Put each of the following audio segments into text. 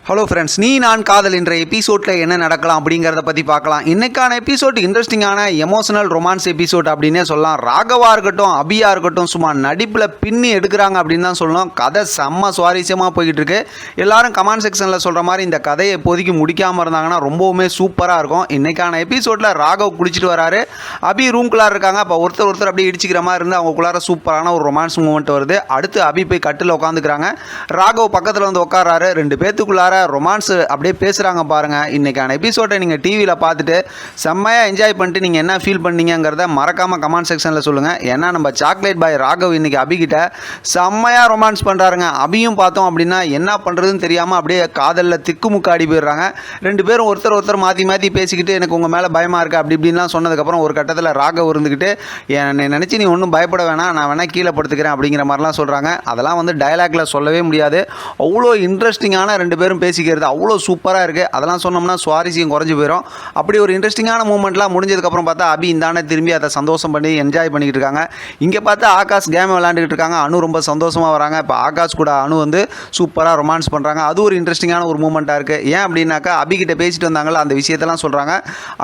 Hello friends, நீ நான் காதல் என்ற எபிசோடில் என்ன நடக்கலாம் அப்படிங்கிறத பற்றி பார்க்கலாம். இன்றைக்கான எபிசோட் இன்ட்ரெஸ்டிங்கான எமோஷனல் ரொமான்ஸ் எபிசோட் அப்படின்னே சொல்லலாம். ராகவா இருக்கட்டும், அபியா இருக்கட்டும், சும்மா நடிப்பில் பின்னி எடுக்கிறாங்க அப்படின்னு தான் சொல்லணும். கதை செம்ம சுவாரஸ்யமாக போய்கிட்டு இருக்கு. எல்லாரும் கமெண்ட் செக்ஷனில் சொல்கிற மாதிரி இந்த கதையை இப்போதைக்கு முடிக்காமல் இருந்தாங்கன்னா ரொம்பவுமே சூப்பராக இருக்கும். இன்றைக்கான எபிசோடில் ராகவ் குளிச்சுட்டு வராரு, அபி ரூம்குள்ளார இருக்காங்க. அப்போ ஒருத்தர் அப்படியே இடிச்சிக்கிற மாதிரி இருந்து அவங்களுக்குள்ளார சூப்பரான ஒரு ரொமான்ஸ் மூமெண்ட் வருது. அடுத்து அபி போய் கட்டில் உட்காந்துக்கிறாங்க. ராகவ் பக்கத்தில் வந்து உட்காராரு. ரெண்டு பேத்துக்குள்ளார ரொமான்ஸ் அப்படியே பேசுகிறாங்க பாருங்க. இன்றைக்கான எபிசோடை நீங்கள் டிவியில் பார்த்துட்டு செம்மையாக என்ஜாய் பண்ணிட்டு நீங்கள் என்ன ஃபீல் பண்ணீங்கிறத மறக்காமல் கமெண்ட் செக்ஷனில் சொல்லுங்கள். ஏன்னா நம்ம சாக்லேட் பாய் ராகவ் இன்றைக்கி அபிகிட்ட செம்மையாக ரொமான்ஸ் பண்ணுறாருங்க. அபியும் பார்த்தோம் அப்படின்னா என்ன பண்ணுறதுன்னு தெரியாமல் அப்படியே காதலில் திக்குமுக்காடி போயிடுறாங்க. ரெண்டு பேரும் ஒருத்தர் மாற்றி பேசிக்கிட்டு எனக்கு உங்கள் மேலே பயமாக இருக்குது அப்படி இப்படின்லாம் சொன்னதுக்கப்புறம் ஒரு கட்டத்தில் ராகவ் இருந்துக்கிட்டு என்னை நினச்சி நீ ஒன்றும் பயப்பட வேணாம், நான் வேணால் கீழே படுத்துக்கிறேன் அப்படிங்கிற மாதிரிலாம் சொல்கிறாங்க. அதெல்லாம் வந்து டயலாக்ல சொல்லவே முடியாது. அவ்வளோ இன்ட்ரெஸ்டிங்கான ரெண்டு பேரும் பேசிக்கிறது அவ்வளோ சூப்பராக இருக்குது. அதெல்லாம் சொன்னோம்னா சுவாரஸ்யம் குறைஞ்சி போயிடும். அப்படி ஒரு இன்ட்ரெஸ்டிங்கான மூமெண்ட்லாம் முடிஞ்சதுக்கப்புறம் பார்த்தா அபி இந்தானே திரும்பி அதை சந்தோஷம் பண்ணி என்ஜாய் பண்ணிக்கிட்டு இருக்காங்க. இங்கே பார்த்தா ஆகாஷ் கேம் விளையாண்டுக்கிட்டு இருக்காங்க. அனு ரொம்ப சந்தோஷமாக வராங்க. இப்போ ஆகாஷ் கூட அனு வந்து சூப்பராக ரொமான்ஸ் பண்ணுறாங்க. அது ஒரு இன்ட்ரெஸ்டிங்கான ஒரு மூமெண்ட்டாக இருக்குது. ஏன் அப்படின்னாக்கா அபிகிட்ட பேசிட்டு வந்தாங்களா அந்த விஷயத்தெல்லாம் சொல்கிறாங்க.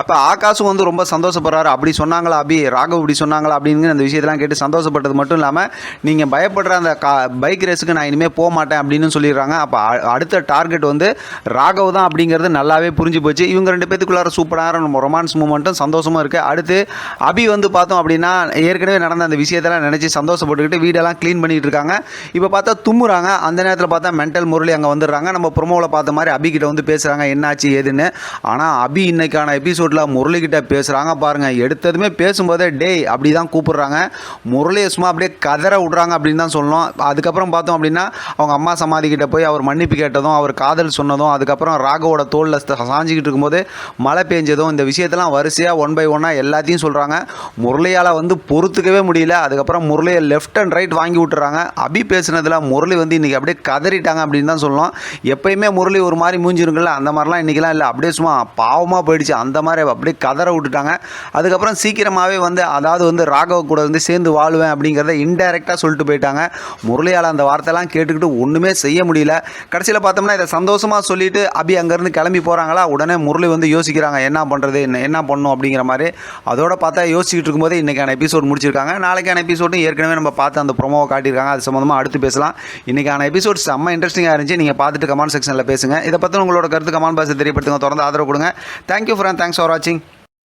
அப்போ ஆகாஷும் வந்து ரொம்ப சந்தோஷப்படுறாரு. அப்படி சொன்னாங்களா அபி, ராகவ் இப்படி சொன்னாங்களா அப்படின்னு அந்த விஷயத்தெல்லாம் கேட்டு சந்தோஷப்பட்டது மட்டும் இல்லாமல் நீங்கள் பயப்படுற அந்த பைக் ரேஸுக்கு நான் இனிமேல் போக மாட்டேன் அப்படின்னு சொல்லிடுறாங்க. அப்போ அடுத்த டார்கெட் வந்து ராகவ் தான் அப்படிங்கிறது நல்லாவே புரிஞ்சு போச்சு. இவங்க ரெண்டு பேத்துக்குள்ளார சூப்பரான ரொமான்ஸ் மூமெண்ட்டும் சந்தோஷமாக இருக்குது. அடுத்து அபி வந்து பார்த்தோம் அப்படின்னா ஏற்கனவே நடந்த அந்த விஷயத்தெல்லாம் நினச்சி சந்தோஷப்பட்டுக்கிட்டு வீடெல்லாம் க்ளீன் பண்ணிட்டு இருக்காங்க. இப்போ பார்த்தா தும்முறாங்க. அந்த நேரத்தில் பார்த்தா மென்டல் முரளி அங்கே வந்துடுறாங்க. நம்ம ப்ரொமோவில் பார்த்த மாதிரி அபிகிட்ட வந்து பேசுகிறாங்க என்னாச்சு ஏதுன்னு. ஆனால் அபி இன்னைக்கான எபிசோடில் முரளிக்கிட்ட பேசுகிறாங்க பாருங்கள். எடுத்ததுமே பேசும்போதே டேய் அப்படி தான் கூப்பிடுறாங்க. முரளியை சும்மா அப்படியே கதற விட்றாங்க அப்படின்னு தான் சொல்லணும். அதுக்கப்புறம் பார்த்தோம் அப்படின்னா அவங்க அம்மா சமாதிக்கிட்ட போய் அவர் மன்னிப்பு கேட்டதும் அவர் காதல் சொன்னதும் அதுக்கப்புறம் ராகவோட தோளில் சாஞ்சிக்கிட்டு இருக்கும்போது மழை பெஞ்சதும் இந்த விஷயத்தெல்லாம் வரிசையாக ஒன் பை ஒன்னாக எல்லாத்தையும் சொல்கிறாங்க. முரளியால் வந்து பொறுத்துக்கவே முடியல. அதுக்கப்புறம் முரளியை லெஃப்ட் அண்ட் ரைட் வாங்கி விட்டுறாங்க. அபி பேசுனதில் முரளி வந்து இன்றைக்கி அப்படியே கதறிட்டாங்க அப்படின்னு தான் சொல்லலாம். எப்பயுமே முரளி ஒரு மாதிரி மூஞ்சிருங்கல்ல, அந்த மாதிரிலாம் இன்றைக்கெலாம் இல்லை. அப்படியே சும்மா பாவமாக போயிடுச்சு. அந்த மாதிரி அப்படியே கதற விட்டுட்டாங்க. அதுக்கப்புறம் சீக்கிரமாகவே வந்து அதாவது வந்து ராகவ கூட வந்து சேர்ந்து வாழுவேன் அப்படிங்கிறத இன்டைரக்டாக சொல்லிட்டு போயிட்டாங்க. முரளியால் அந்த வார்த்தைலாம் கேட்டுக்கிட்டு ஒன்றுமே செய்ய முடியல. கடைசியில் பார்த்தோம்னா இதை சந்தோஷமாக சொல்லிவிட்டு அபி அங்கேருந்து கிளம்பி போகிறாங்களா. உடனே முரளி வந்து யோசிக்கிறாங்க என்ன பண்ணுறது என்ன பண்ணணும் அப்படிங்கிற மாதிரி. அதோட பார்த்தா யோசிச்சுட்டு இருக்கும்போது இன்றைக்கான எபிசோட் முடிச்சிருக்காங்க. நாளைக்கான எபிசோடும் ஏற்கனவே நம்ம பார்த்து அந்த ப்ரோமோவை காட்டியிருக்காங்க. அது சம்மந்தமாக அடுத்து பேசலாம். இன்றைக்கான எபிசோட் செம்ம இன்ட்ரெஸ்டிங்காக இருந்துச்சு. நீங்கள் பார்த்துட்டு கமெண்ட் செக்ஷனில் பேசுங்க. இதை பற்றி உங்களோட கருத்து கமெண்ட் பாக்ஸில் தெரியப்படுத்துங்க. தொடர்ந்து ஆதரவு கொடுங்க. தேங்க்யூ ஃபார் வாட்சிங்.